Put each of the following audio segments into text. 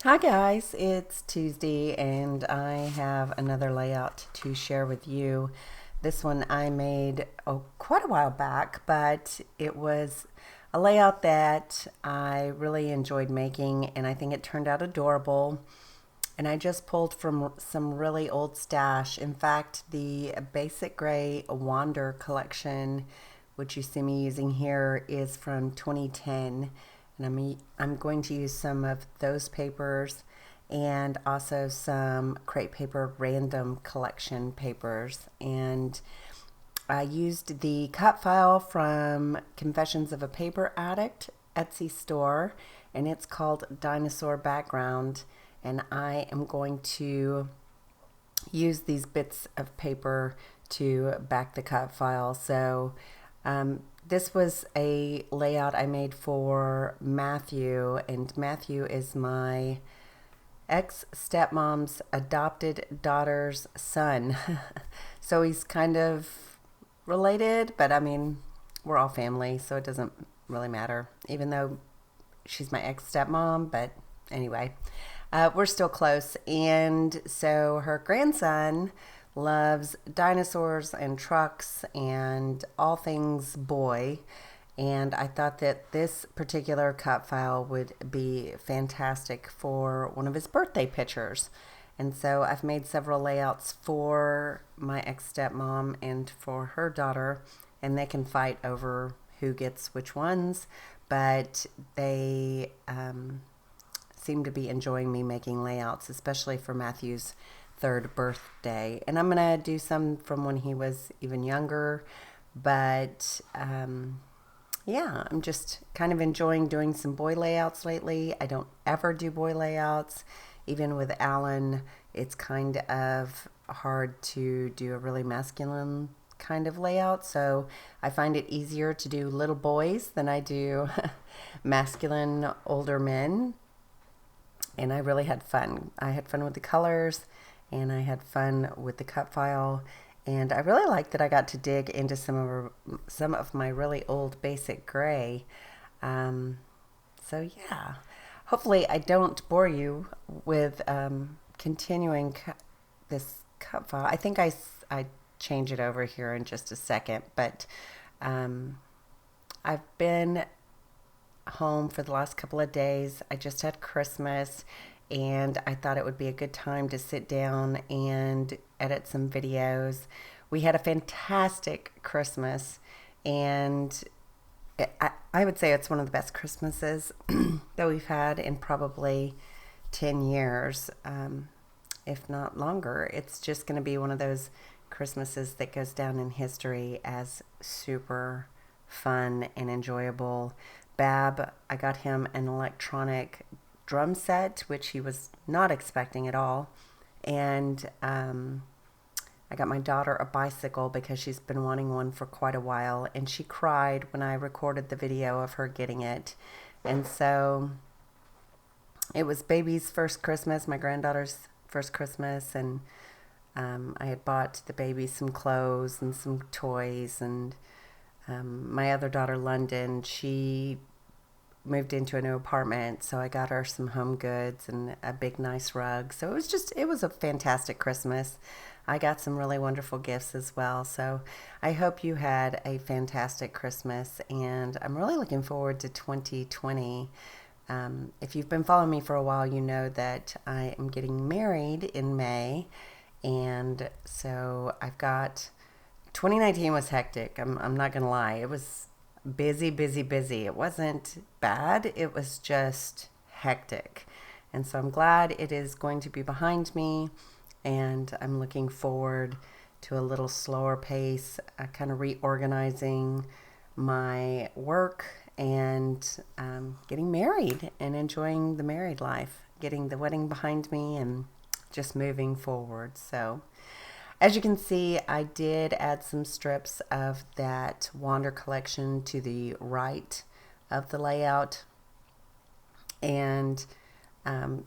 Hi guys, it's Tuesday and I have another layout to share with you. This one I made quite a while back, but it was a layout that I really enjoyed making and I think it turned out adorable. And I just pulled from some really old stash. In fact, the Basic Gray Wander collection, which you see me using here, is from 2010. And I'm going to use some of those papers and also some Crate Paper Random Collection papers. And I used the cut file from Confessions of a Paper Addict Etsy store, and it's called Dinosaur Background. And I am going to use these bits of paper to back the cut file. So this was a layout I made for Matthew, and Matthew is my ex-stepmom's adopted daughter's son. So he's kind of related, but I mean, we're all family, so it doesn't really matter, even though she's my ex-stepmom, but anyway. We're still close. And so her grandson loves dinosaurs and trucks and all things boy. And I thought that this particular cut file would be fantastic for one of his birthday pictures. And so I've made several layouts for my ex-stepmom and for her daughter, and they can fight over who gets which ones, but they seem to be enjoying me making layouts, especially for Matthew's third birthday. And I'm going to do some from when he was even younger, but yeah, I'm just kind of enjoying doing some boy layouts lately. I don't ever do boy layouts. Even with Alan, it's kind of hard to do a really masculine kind of layout, so I find it easier to do little boys than I do masculine older men. And I really had fun. I had fun with the colors and I had fun with the cut file. And I really liked that I got to dig into some of my really old Basic Gray. So yeah, hopefully I don't bore you with continuing this cut file. I think I change it over here in just a second, but I've been home for the last couple of days. I just had Christmas and I thought it would be a good time to sit down and edit some videos. We had a fantastic Christmas, and I would say it's one of the best Christmases that we've had in probably 10 years, if not longer. It's just going to be one of those Christmases that goes down in history as super fun and enjoyable. I got him an electronic drum set, which he was not expecting at all. And I got my daughter a bicycle because she's been wanting one for quite a while. And she cried when I recorded the video of her getting it. And so it was baby's first Christmas, my granddaughter's first Christmas. And I had bought the baby some clothes and some toys. And my other daughter, London, she moved into a new apartment, so I got her some home goods and a big nice rug. So it was a fantastic Christmas. I got some really wonderful gifts as well. So I hope you had a fantastic Christmas, and I'm really looking forward to 2020. If you've been following me for a while, you know that I am getting married in May, and so 2019 was hectic. I'm not gonna lie. It was busy, busy, busy. It wasn't bad. It was just hectic. And so I'm glad it is going to be behind me, and I'm looking forward to a little slower pace, kind of reorganizing my work and getting married and enjoying the married life, getting the wedding behind me and just moving forward. So as you can see, I did add some strips of that Wander collection to the right of the layout and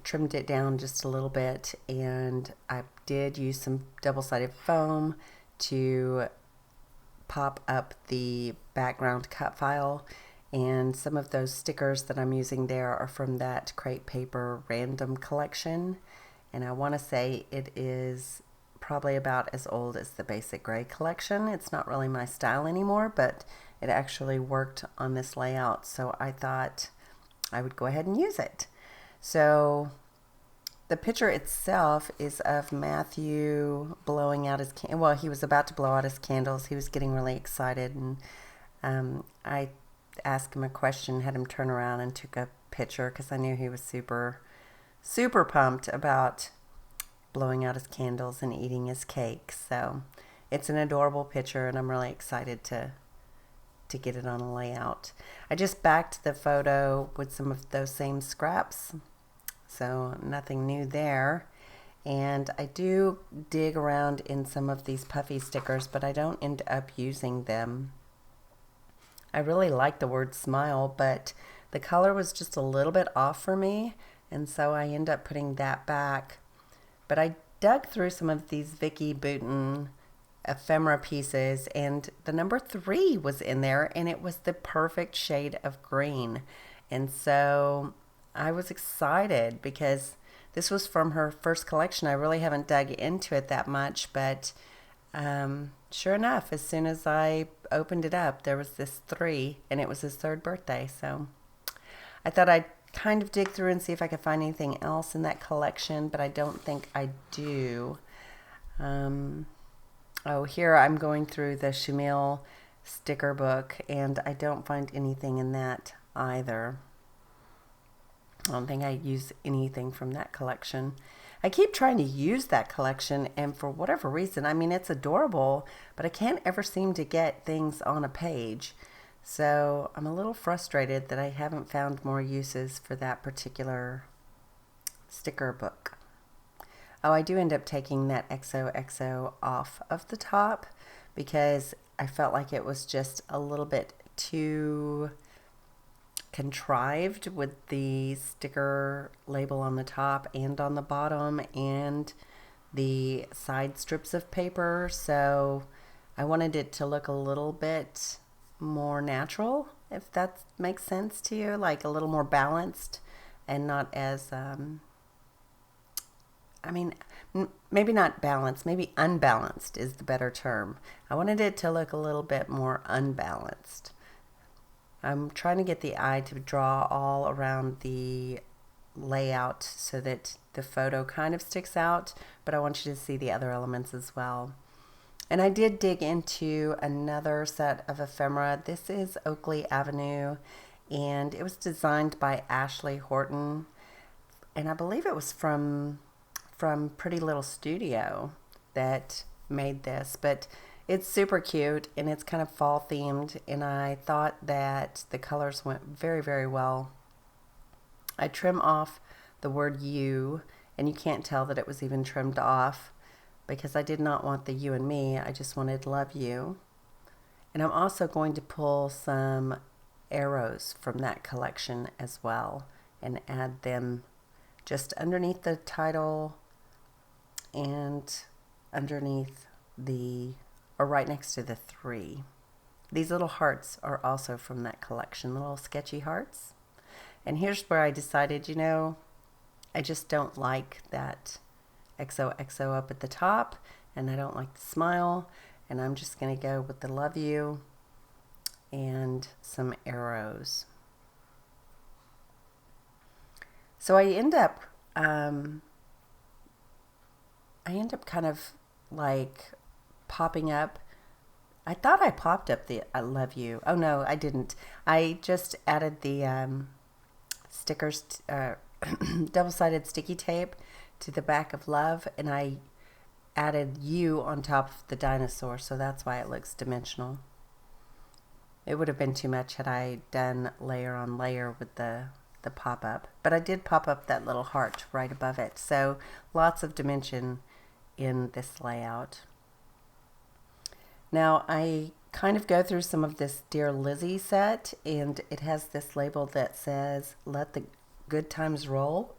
trimmed it down just a little bit. And I did use some double-sided foam to pop up the background cut file. And some of those stickers that I'm using there are from that crepe paper random collection. And I want to say it is probably about as old as the basic gray collection. It's not really my style anymore, but it actually worked on this layout, so I thought I would go ahead and use it. So the picture itself is of Matthew blowing out his well, he was about to blow out his candles. He was getting really excited, and I asked him a question, had him turn around and took a picture because I knew he was super pumped about blowing out his candles and eating his cake. So it's an adorable picture, and I'm really excited to get it on a layout. I just backed the photo with some of those same scraps, so nothing new there. And I do dig around in some of these puffy stickers, but I don't end up using them. I really like the word smile, but the color was just a little bit off for me, and so I end up putting that back. But I dug through some of these Vicky Bouton ephemera pieces, and the number 3 was in there, and it was the perfect shade of green. And so I was excited because this was from her first collection. I really haven't dug into it that much, but sure enough, as soon as I opened it up, there was this 3, and it was his 3rd birthday. So I thought I'd kind of dig through and see if I could find anything else in that collection, but I don't think I do. Oh, here I'm going through the Shamil sticker book, and I don't find anything in that either. I don't think I use anything from that collection. I keep trying to use that collection, and for whatever reason, I mean, it's adorable, but I can't ever seem to get things on a page. So I'm a little frustrated that I haven't found more uses for that particular sticker book. Oh, I do end up taking that XOXO off of the top because I felt like it was just a little bit too contrived with the sticker label on the top and on the bottom and the side strips of paper. So I wanted it to look a little bit more natural, if that makes sense to you, like a little more balanced and not as maybe not balanced, maybe unbalanced is the better term. I wanted it to look a little bit more unbalanced. I'm trying to get the eye to draw all around the layout so that the photo kind of sticks out, but I want you to see the other elements as well. And I did dig into another set of ephemera. This is Oakley Avenue, and it was designed by Ashley Horton, and I believe it was from Pretty Little Studio that made this, but it's super cute and it's kind of fall themed, and I thought that the colors went very, very well. I trim off the word you, and you can't tell that it was even trimmed off because I did not want the you and me. I just wanted love you. And I'm also going to pull some arrows from that collection as well and add them just underneath the title and underneath or right next to the 3. These little hearts are also from that collection, little sketchy hearts. And here's where I decided, I just don't like that XOXO up at the top, and I don't like the smile, and I'm just going to go with the love you and some arrows. So I end up kind of like popping up. I thought I popped up the I love you. Oh no, I didn't. I just added the stickers, double-sided sticky tape to the back of love, and I added you on top of the dinosaur, so that's why it looks dimensional. It would have been too much had I done layer on layer with the pop-up, but I did pop up that little heart right above it, so lots of dimension in this layout. Now I kind of go through some of this Dear Lizzie set, and it has this label that says let the good times roll.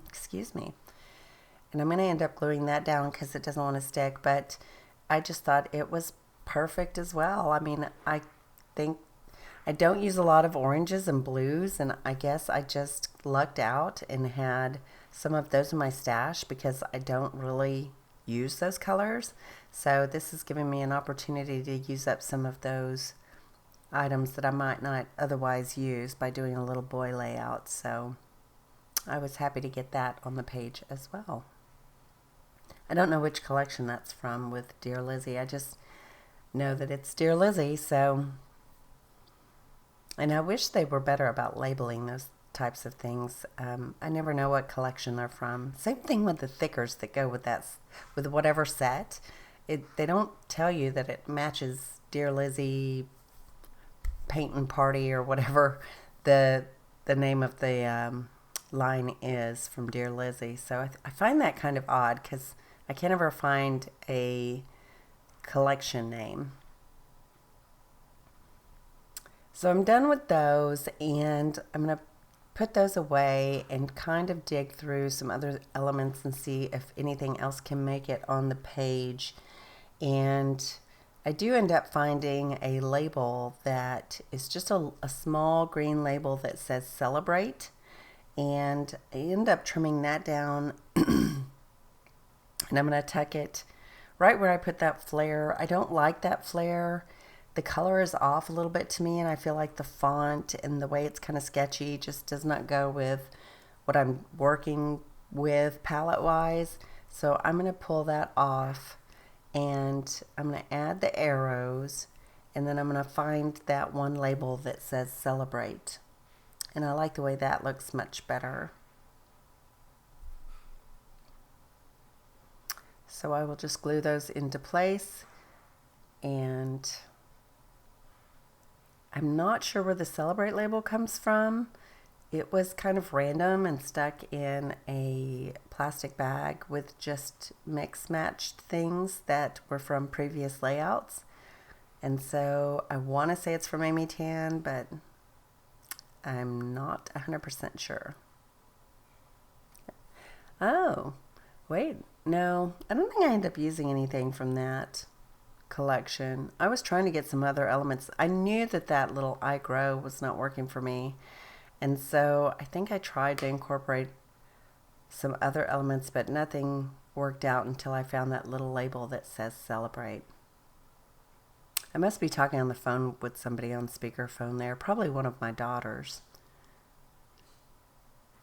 Excuse me. And I'm going to end up gluing that down because it doesn't want to stick, but I just thought it was perfect as well. I mean, I think I don't use a lot of oranges and blues, and I guess I just lucked out and had some of those in my stash because I don't really use those colors. So this is giving me an opportunity to use up some of those items that I might not otherwise use by doing a little boy layout. So I was happy to get that on the page as well. I don't know which collection that's from with Dear Lizzie. I just know that it's Dear Lizzie, so... And I wish they were better about labeling those types of things. I never know what collection they're from. Same thing with the thickers that go with that, with whatever set. They don't tell you that it matches Dear Lizzie Painting Party or whatever the name of the line is from Dear Lizzie. So I find that kind of odd because I can't ever find a collection name. So I'm done with those, and I'm going to put those away and kind of dig through some other elements and see if anything else can make it on the page. And I do end up finding a label that is just a small green label that says Celebrate, and I end up trimming that down and I'm going to tuck it right where I put that flare. I don't like that flare. The color is off a little bit to me, and I feel like the font and the way it's kind of sketchy just does not go with what I'm working with palette-wise. So I'm going to pull that off, and I'm going to add the arrows, and then I'm going to find that one label that says Celebrate. And I like the way that looks much better. So I will just glue those into place, and I'm not sure where the Celebrate label comes from. It was kind of random and stuck in a plastic bag with just mix-matched things that were from previous layouts. And so I want to say it's from Amy Tan, but I'm not 100% sure. Oh, wait, no, I don't think I end up using anything from that collection. I was trying to get some other elements. I knew that that little I Grow was not working for me, and so I think I tried to incorporate some other elements, but nothing worked out until I found that little label that says Celebrate. I must be talking on the phone with somebody on speakerphone there, probably one of my daughters.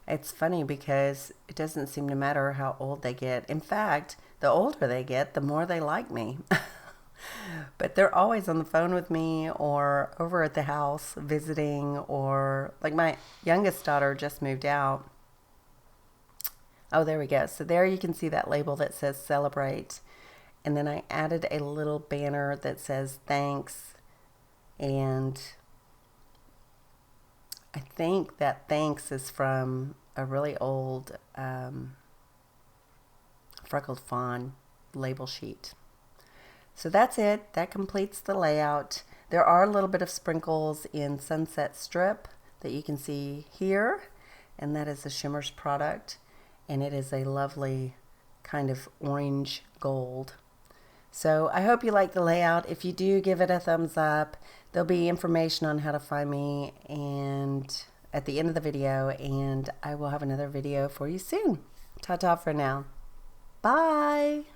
It's funny because it doesn't seem to matter how old they get. In fact, the older they get, the more they like me. But they're always on the phone with me or over at the house visiting, or like my youngest daughter just moved out. Oh, there we go. So there you can see that label that says Celebrate. And then I added a little banner that says thanks. And I think that thanks is from a really old freckled fawn label sheet. So that's it. That completes the layout. There are a little bit of sprinkles in Sunset Strip that you can see here, and that is a Shimmers product, and it is a lovely kind of orange gold. So I hope you like the layout. If you do, give it a thumbs up. There'll be information on how to find me and at the end of the video, and I will have another video for you soon. Ta-ta for now. Bye.